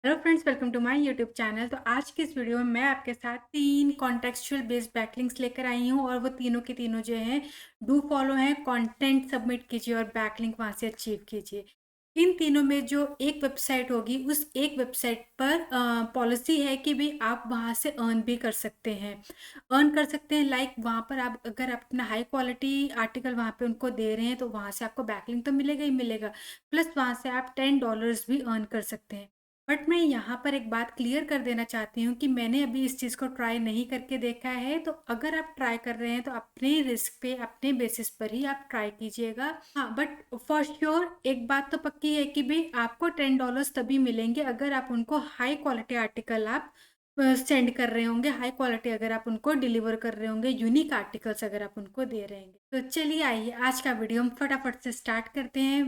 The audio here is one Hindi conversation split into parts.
Hello friends, welcome to my YouTube channel. तो आज की इस वीडियो में मैं आपके साथ 3 कॉन्टेक्चुअल बेस्ड बैकलिंक्स लेकर आई हूँ और वो तीनों के तीनों जो हैं डू फॉलो हैं। कंटेंट सबमिट कीजिए और बैकलिंक वहाँ से अचीव कीजिए। इन तीनों में जो एक वेबसाइट होगी उस एक वेबसाइट पर पॉलिसी है कि भी आप वहाँ से अर्न भी कर सकते हैं। अर्न कर सकते हैं लाइक वहाँ पर आप अगर आप अपना हाई क्वालिटी आर्टिकल वहाँ पे उनको दे रहे हैं तो वहाँ से आपको बैकलिंक तो मिलेगा ही मिलेगा, प्लस वहाँ से आप $10 भी अर्न कर सकते हैं। बट मैं यहाँ पर एक बात क्लियर कर देना चाहती हूँ कि मैंने अभी इस चीज़ को ट्राई नहीं करके देखा है। तो अगर आप ट्राई कर रहे हैं तो अपने रिस्क पे अपने बेसिस पर ही आप ट्राई कीजिएगा। हाँ, बट फॉर श्योर एक बात तो पक्की है कि भाई आपको $10 तभी मिलेंगे अगर आप उनको हाई क्वालिटी आर्टिकल आप सेंड कर रहे होंगे, हाई क्वालिटी अगर आप उनको डिलीवर कर रहे होंगे, यूनिक आर्टिकल्स अगर आप उनको दे रहे हैं। तो चलिए आइए आज का वीडियो हम फटाफट से स्टार्ट करते हैं।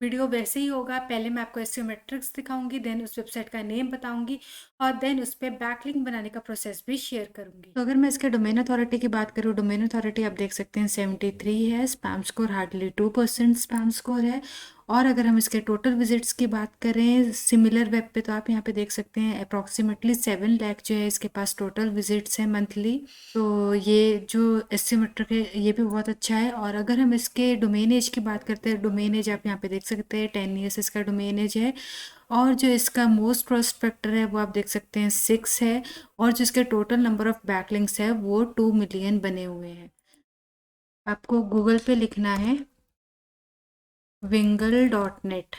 वीडियो वैसे ही होगा, पहले मैं आपको एसईओ मैट्रिक्स दिखाऊंगी, देन उस वेबसाइट का नेम बताऊंगी और देन उस पर बैकलिंक बनाने का प्रोसेस भी शेयर करूंगी। तो अगर मैं इसके डोमेन अथॉरिटी की बात करूँ, डोमेन अथॉरिटी आप देख सकते हैं 73 है, spam score hardly 2% spam score है। और अगर हम इसके टोटल विजिट्स की बात करें सिमिलर वेब पे, तो आप यहाँ पे देख सकते हैं अप्रॉक्सीमेटली 7 लाख जो है इसके पास टोटल विजिट्स हैं मंथली। तो ये जो एस्टिमेटर है ये भी बहुत अच्छा है। और अगर हम इसके डोमेन एज की बात करते हैं, डोमेन एज आप यहाँ पे देख सकते हैं 10 ईयर्स इसका डोमेन एज है। और जो इसका मोस्ट ट्रस्ट फैक्टर है वो आप देख सकते हैं 6 है। और जो इसके टोटल नंबर ऑफ बैकलिंक्स है वो 2 मिलियन बने हुए हैं। आपको गूगल पे लिखना है wingle.net।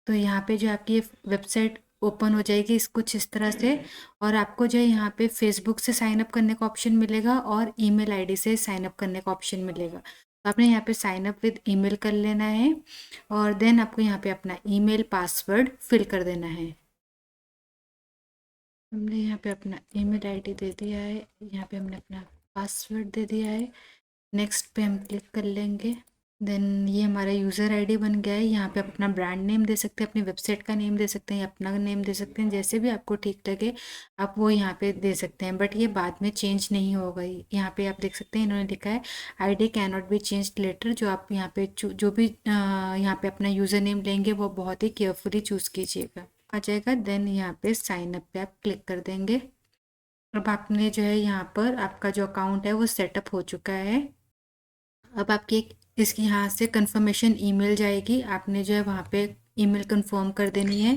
तो यहाँ पे जो आपकी वेबसाइट ओपन हो जाएगी इस कुछ इस तरह से। और आपको जो है यहाँ पे फेसबुक से साइन अप करने का ऑप्शन मिलेगा और ईमेल आईडी से साइन अप करने का ऑप्शन मिलेगा। तो आपने यहाँ पे साइन अप विद ईमेल कर लेना है और देन आपको यहाँ पे अपना ईमेल पासवर्ड फिल कर देना है। हमने यहाँ पे अपना ईमेल आईडी दे दिया है, यहाँ पे हमने अपना पासवर्ड दे दिया है। नेक्स्ट पे हम क्लिक कर लेंगे। देन ये हमारा यूज़र आईडी बन गया है। यहाँ पे आप अपना ब्रांड नेम दे सकते हैं, अपनी वेबसाइट का नेम दे सकते हैं या अपना नेम दे सकते हैं, जैसे भी आपको ठीक लगे आप वो यहाँ पे दे सकते हैं। बट ये बाद में चेंज नहीं होगा। यहाँ पे आप देख सकते हैं इन्होंने लिखा है ID can not be change later. जो आप यहाँ पे जो भी यहाँ पे अपना यूज़र नेम लेंगे वो बहुत ही केयरफुली चूज़ कीजिएगा। आ जाएगा, देन यहाँ पे साइन अप पे आप क्लिक कर देंगे। अब आपने जो है यहाँ पर आपका जो अकाउंट है वो सेटअप हो चुका है। अब आपकी इसकी यहाँ से कंफर्मेशन ईमेल जाएगी, आपने जो है वहाँ पे ईमेल कंफर्म कर देनी है।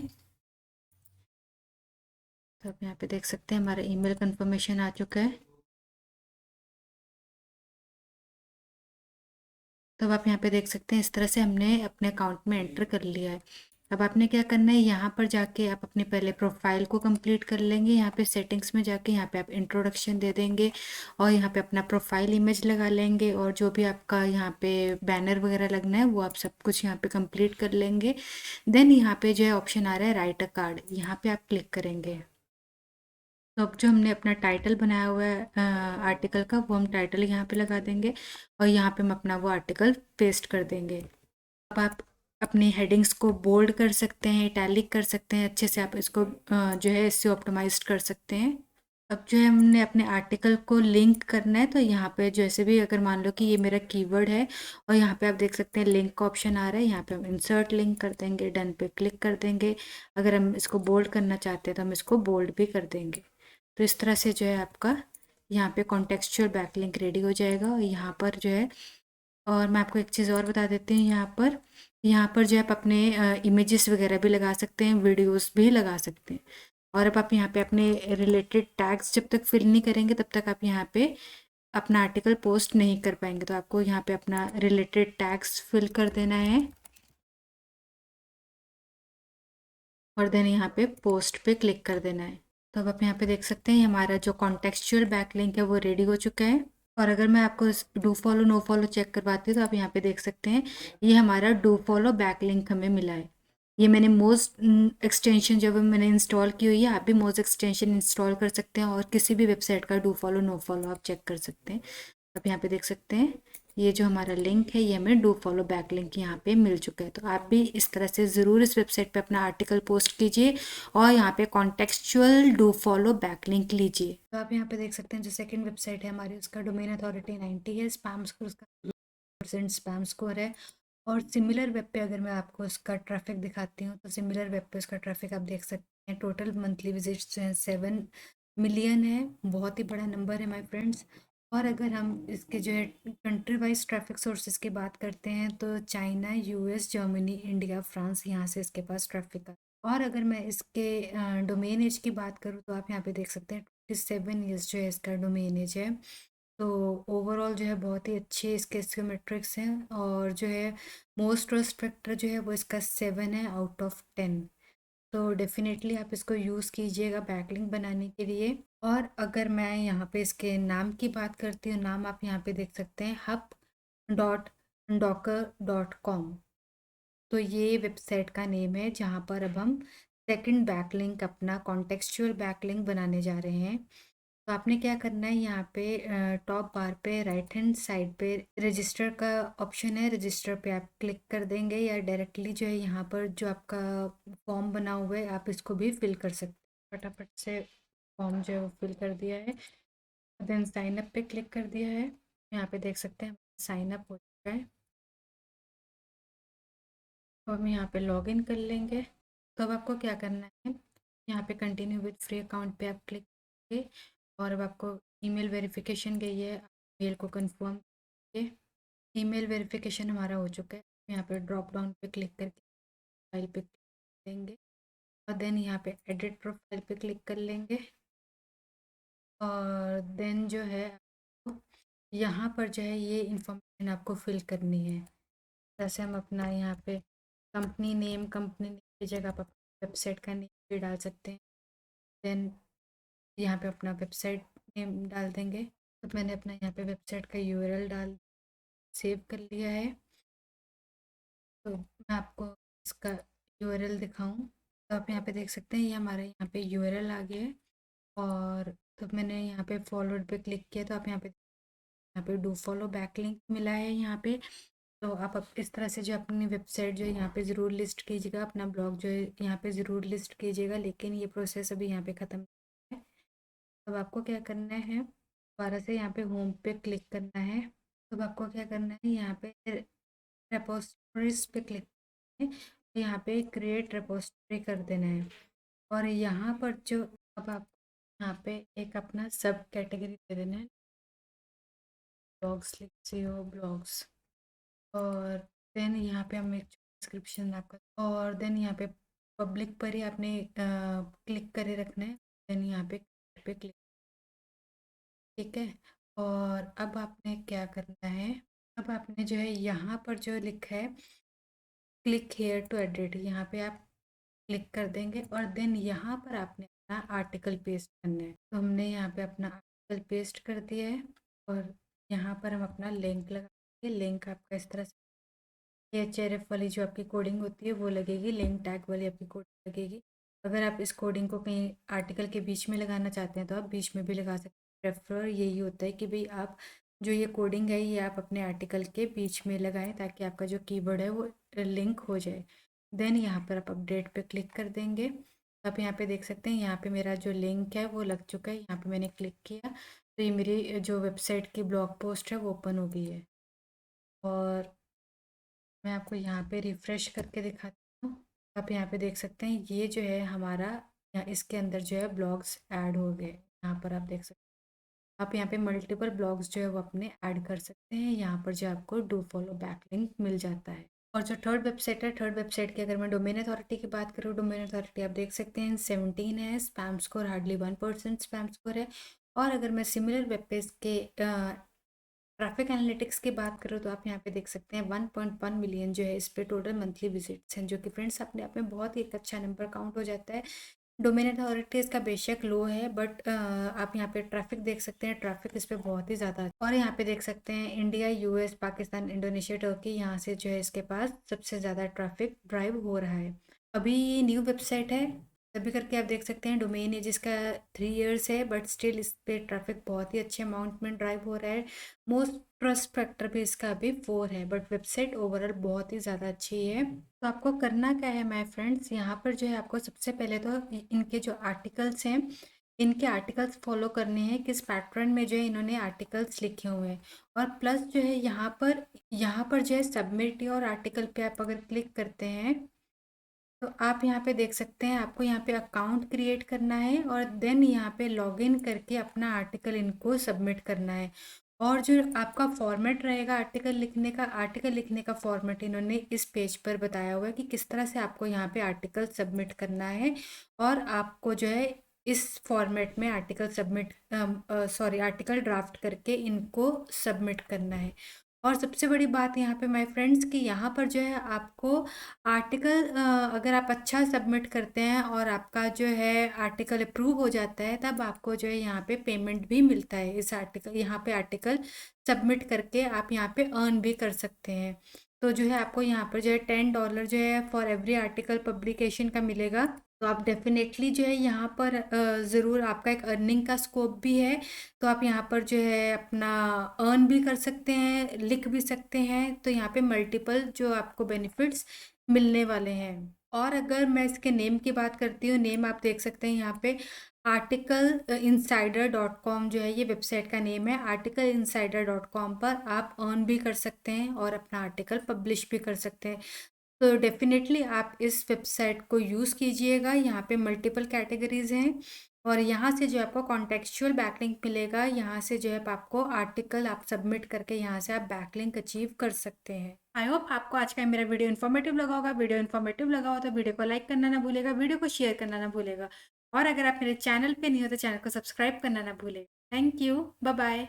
तो आप यहाँ पे देख सकते हैं हमारा ईमेल कंफर्मेशन आ चुका है। तो अब आप यहाँ पे देख सकते हैं इस तरह से हमने अपने अकाउंट में एंटर कर लिया है। अब आपने क्या करना है, यहाँ पर जाके आप अपने पहले प्रोफाइल को कंप्लीट कर लेंगे। यहाँ पे सेटिंग्स में जाके यहाँ पे आप इंट्रोडक्शन दे देंगे और यहाँ पे अपना प्रोफाइल इमेज लगा लेंगे और जो भी आपका यहाँ पे बैनर वगैरह लगना है वो आप सब कुछ यहाँ पे कंप्लीट कर लेंगे। देन यहाँ पे जो है ऑप्शन आ रहा है राइट अ कार्ड, यहाँ पे आप क्लिक करेंगे। तो अब जो हमने अपना टाइटल बनाया हुआ है आर्टिकल का, वो हम टाइटल यहाँ पे लगा देंगे और यहाँ पे हम अपना वो आर्टिकल पेस्ट कर देंगे। अब आप अपनी हेडिंग्स को बोल्ड कर सकते हैं, इटैलिक कर सकते हैं, अच्छे से आप इसको जो है इससे ऑप्टिमाइज कर सकते हैं। अब जो है हमने अपने आर्टिकल को लिंक करना है, तो यहाँ पे जैसे भी अगर मान लो कि ये मेरा कीवर्ड है और यहाँ पे आप देख सकते हैं लिंक का ऑप्शन आ रहा है, यहाँ पे हम इंसर्ट लिंक कर देंगे, डन पे क्लिक कर देंगे। अगर हम इसको बोल्ड करना चाहते हैं तो हम इसको बोल्ड भी कर देंगे। तो इस तरह से जो है आपका यहाँ पे कॉन्टेक्चुअल बैकलिंक रेडी हो जाएगा। और यहाँ पर जो है, और मैं आपको एक चीज़ और बता देती हूँ, यहाँ पर जो है आप अपने इमेजेस वगैरह भी लगा सकते हैं, वीडियोस भी लगा सकते हैं। और अब आप यहाँ पे अपने रिलेटेड टैग्स जब तक फिल नहीं करेंगे तब तक आप यहाँ पे अपना आर्टिकल पोस्ट नहीं कर पाएंगे। तो आपको यहाँ पे अपना रिलेटेड टैग्स फिल कर देना है और देन यहाँ पे पोस्ट पे क्लिक कर देना है। तो अब आप यहाँ पे देख सकते हैं हमारा जो कॉन्टेक्चुअल बैकलिंक है वो रेडी हो चुका है। और अगर मैं आपको do follow no follow check करवाती हूँ तो आप यहाँ पे देख सकते हैं ये हमारा डू फॉलो बैकलिंक हमें मिला है। ये मैंने मोस्ट एक्सटेंशन जब मैंने इंस्टॉल की हुई है, आप भी मोस्ट एक्सटेंशन इंस्टॉल कर सकते हैं और किसी भी वेबसाइट का डू फॉलो नो फॉलो आप चेक कर सकते हैं। आप यहाँ पे देख सकते हैं ये जो हमारा लिंक है ये हमें डू फॉलो बैक लिंक यहाँ पे मिल चुका है। तो आप भी इस तरह से ज़रूर इस वेबसाइट पे अपना आर्टिकल पोस्ट कीजिए और यहाँ पे contextual do follow backlink लीजिए। तो आप यहाँ पे देख सकते हैं जो सेकंड वेबसाइट है हमारी, उसका डोमेन अथॉरिटी 90 है, स्पैम स्कोर उसका 1% स्पैम स्कोर है। और सिमिलर वेब पे अगर मैं आपको उसका ट्रैफिक दिखाती हूँ, तो सिमिलर वेब पे उसका ट्रैफिक आप देख सकते हैं। टोटल मंथली विजिट्स जो हैं 7 मिलियन है, बहुत ही बड़ा नंबर है माय फ्रेंड्स। और अगर हम इसके जो है कंट्री वाइज ट्रैफिक सोर्सेज की बात करते हैं, तो China, US, Germany, India, France, यहाँ से इसके पास ट्रैफिक है। और अगर मैं इसके डोमेन एज की बात करूँ, तो आप यहाँ पे देख सकते हैं 27 ईयर्स जो है इसका डोमेन एज है। तो ओवरऑल जो है बहुत ही अच्छे इसके मेट्रिक्स हैं, और जो है मोस्ट ट्रस्ट फैक्टर जो है वो इसका 7 है आउट ऑफ 10। तो डेफिनेटली आप इसको यूज़ कीजिएगा बैकलिंक बनाने के लिए। और अगर मैं यहाँ पे इसके नाम की बात करती हूँ, नाम आप यहाँ पे देख सकते हैं hub.docker.com। तो ये वेबसाइट का नेम है, जहाँ पर अब हम सेकंड बैकलिंक, अपना कॉन्टेक्सचुअल बैकलिंक बनाने जा रहे हैं। तो आपने क्या करना है, यहाँ पे टॉप बार पे राइट हैंड साइड पे रजिस्टर का ऑप्शन है, रजिस्टर पे आप क्लिक कर देंगे, या डायरेक्टली जो है यहाँ पर जो आपका फॉर्म बना हुआ है आप इसको भी फिल कर सकते हैं। फटाफट से फॉर्म जो है वो फिल कर दिया है, देन साइन अप पे क्लिक कर दिया है। यहाँ पे देख सकते हैं साइन अप हो चुका है। तो हम यहाँ पे लॉग इन कर लेंगे। तो अब आपको क्या करना है, यहाँ पे कंटिन्यू विद फ्री अकाउंट पे आप क्लिक करेंगे, और अब आपको ईमेल वेरिफिकेशन गई है, मेल को कंफर्म करिए। ईमेल वेरिफिकेशन हमारा हो चुका है। यहाँ पे ड्रॉप डाउन पे क्लिक करके फाइल पे क्लिक करेंगे, और देन यहाँ पे एडिट प्रोफाइल पे क्लिक कर लेंगे। और देन जो है आपको यहाँ पर जो है ये इंफॉर्मेशन आपको फिल करनी है। जैसे हम अपना यहाँ पे कंपनी नेम की जगह आप अपनी वेबसाइट का नेम भी डाल सकते हैं। देन यहाँ पे अपना वेबसाइट नेम डाल देंगे। तो मैंने अपना यहाँ पे वेबसाइट का यूआरएल डाल सेव कर लिया है। तो मैं आपको इसका यूआरएल दिखाऊं, तो आप यहाँ पे देख सकते हैं ये हमारा यहाँ पे यूआरएल आ गया है। और तो मैंने यहाँ पे फॉरवर्ड पे क्लिक किया, तो आप यहाँ पे डू फॉलो बैकलिंक मिला है यहाँ पे। तो आप इस तरह से जो अपनी वेबसाइट जो है यहाँ पे ज़रूर लिस्ट कीजिएगा, अपना ब्लॉग जो है यहाँ पे ज़रूर लिस्ट कीजिएगा, लेकिन ये प्रोसेस अभी यहाँ पे ख़त्म है। अब आपको क्या करना है, दोबारा से यहाँ पे होम पे क्लिक करना है। तो अब आपको क्या करना है, यहाँ पे रेपोजिटरीज पे क्लिक करना है, तो यहाँ पे क्रिएट रेपोजिटरी कर देना है। और यहाँ पर जो अब आप यहाँ पे एक अपना सब कैटेगरी दे देना है, ब्लॉग्स लिख सीओ ब्लॉग्स। और देन यहाँ पे हम एक डिस्क्रिप्शन आपका, और देन यहाँ पे पब्लिक पर ही आपने क्लिक करे रखना है। देन यहाँ पे क्लिक, ठीक है। और अब आपने क्या करना है, अब आपने जो है यहाँ पर जो लिखा है क्लिक हेयर टू एडिट, यहाँ पे आप क्लिक कर देंगे, और देन यहाँ पर आपने अपना आर्टिकल पेस्ट करना है। तो हमने यहाँ पे अपना आर्टिकल पेस्ट कर दिया है, और यहाँ पर हम अपना लिंक लगाएंगे। लिंक आपका इस तरह से एचआरएफ वाली जो आपकी कोडिंग होती है वो लगेगी, लिंक टैग वाली आपकी कोडिंग लगेगी। अगर आप इस कोडिंग को कहीं आर्टिकल के बीच में लगाना चाहते हैं, तो आप बीच में भी लगा सकते हैं। प्रेफर यही होता है कि भाई आप जो ये कोडिंग है ये आप अपने आर्टिकल के बीच में लगाएं, ताकि आपका जो कीवर्ड है वो लिंक हो जाए। देन यहाँ पर आप अपडेट पे क्लिक कर देंगे। आप यहाँ पे देख सकते हैं यहाँ पे मेरा जो लिंक है वो लग चुका है। यहाँ पे मैंने क्लिक किया, तो ये मेरी जो वेबसाइट की ब्लॉग पोस्ट है वो ओपन हो गई है। और मैं आपको यहाँ पे रिफ़्रेश करके दिखाती हूँ। आप यहाँ पे देख सकते हैं ये जो है हमारा, यहाँ इसके अंदर जो है ब्लॉग्स ऐड हो गए। यहाँ पर आप देख सकते हैं, आप यहाँ पे मल्टीपल ब्लॉग्स जो है वो अपने ऐड कर सकते हैं। यहाँ पर जो आपको डू फॉलो बैकलिंक मिल जाता है। और जो थर्ड वेबसाइट है, थर्ड वेबसाइट की अगर मैं डोमेन अथॉरिटी की बात करूँ, डोमेन अथॉरिटी आप देख सकते हैं 17 है, spam score hardly 1% spam score है। और अगर मैं सिमिलर वेब पेज के ट्रैफिक एनालिटिक्स की बात करो, तो आप यहाँ पे देख सकते हैं 1.1 मिलियन जो है इस पे टोटल मंथली विजिट्स हैं, जो कि फ्रेंड्स अपने आप में बहुत ही एक अच्छा नंबर काउंट हो जाता है। डोमेन अथॉरिटीज़ का बेशक लो है, बट आप यहाँ पे ट्रैफिक देख सकते हैं, ट्रैफिक इस पे बहुत ही ज़्यादा है। और यहाँ पे देख सकते हैं India, US, Pakistan, Indonesia, Turkey, यहाँ से जो है इसके पास सबसे ज़्यादा ट्रैफिक ड्राइव हो रहा है। अभी ये न्यू वेबसाइट है, तभी करके आप देख सकते हैं डोमेन है जिसका 3 इयर्स है, बट स्टिल इस पे ट्रैफिक बहुत ही अच्छे अमाउंट में ड्राइव हो रहा है। मोस्ट ट्रस्ट फैक्टर भी इसका अभी 4 है, बट वेबसाइट ओवरऑल बहुत ही ज़्यादा अच्छी है। तो आपको करना क्या है माय फ्रेंड्स, यहाँ पर जो है आपको सबसे पहले तो इनके जो आर्टिकल्स हैं इनके आर्टिकल्स फॉलो करने हैं, किस पैटर्न में जो है इन्होंने आर्टिकल्स लिखे हुए हैं। और प्लस जो है यहाँ पर जो है सबमिट योर आर्टिकल पे आप अगर क्लिक करते हैं तो आप यहाँ पे देख सकते हैं, आपको यहाँ पे अकाउंट क्रिएट करना है और देन यहाँ पे लॉगिन करके अपना आर्टिकल इनको सबमिट करना है। और जो आपका फॉर्मेट रहेगा आर्टिकल लिखने का फॉर्मेट इन्होंने इस पेज पर बताया हुआ है कि किस तरह से आपको यहाँ पे आर्टिकल सबमिट करना है। और आपको जो है इस फॉर्मेट में आर्टिकल ड्राफ्ट करके इनको सबमिट करना है। और सबसे बड़ी बात यहाँ पे माय फ्रेंड्स कि यहाँ पर जो है आपको आर्टिकल अगर आप अच्छा सबमिट करते हैं और आपका जो है आर्टिकल अप्रूव हो जाता है, तब आपको जो है यहाँ पे पेमेंट भी मिलता है। इस आर्टिकल यहाँ पे आर्टिकल सबमिट करके आप यहाँ पे अर्न भी कर सकते हैं। तो जो है आपको यहाँ पर जो है $10 जो है फॉर एवरी आर्टिकल पब्लिकेशन का मिलेगा। तो आप डेफिनेटली जो है यहाँ पर ज़रूर आपका एक अर्निंग का स्कोप भी है। तो आप यहाँ पर जो है अपना अर्न भी कर सकते हैं, लिख भी सकते हैं। तो यहाँ पे मल्टीपल जो आपको बेनिफिट्स मिलने वाले हैं। और अगर मैं इसके नेम की बात करती हूँ, नेम आप देख सकते हैं यहाँ पे articleinsider.com जो है ये वेबसाइट का नेम है। articleinsider.com पर आप अर्न भी कर सकते हैं और अपना आर्टिकल पब्लिश भी कर सकते हैं। तो डेफिनेटली आप इस वेबसाइट को यूज़ कीजिएगा। यहाँ पे मल्टीपल कैटेगरीज हैं और यहाँ से जो आपको कॉन्टेक्चुअल बैकलिंक मिलेगा। यहाँ से जो है आपको आर्टिकल आप सबमिट करके यहाँ से आप बैकलिंक अचीव कर सकते हैं। आई होप आपको आज का मेरा वीडियो इन्फॉर्मेटिव लगा होगा। वीडियो इन्फॉर्मेटिव लगा हो तो वीडियो को लाइक करना ना भूलेगा, वीडियो को शेयर करना ना भूलेगा। और अगर आप मेरे चैनल पे नहीं हो तो चैनल को सब्सक्राइब करना ना भूलेगा। Thank you, bye bye.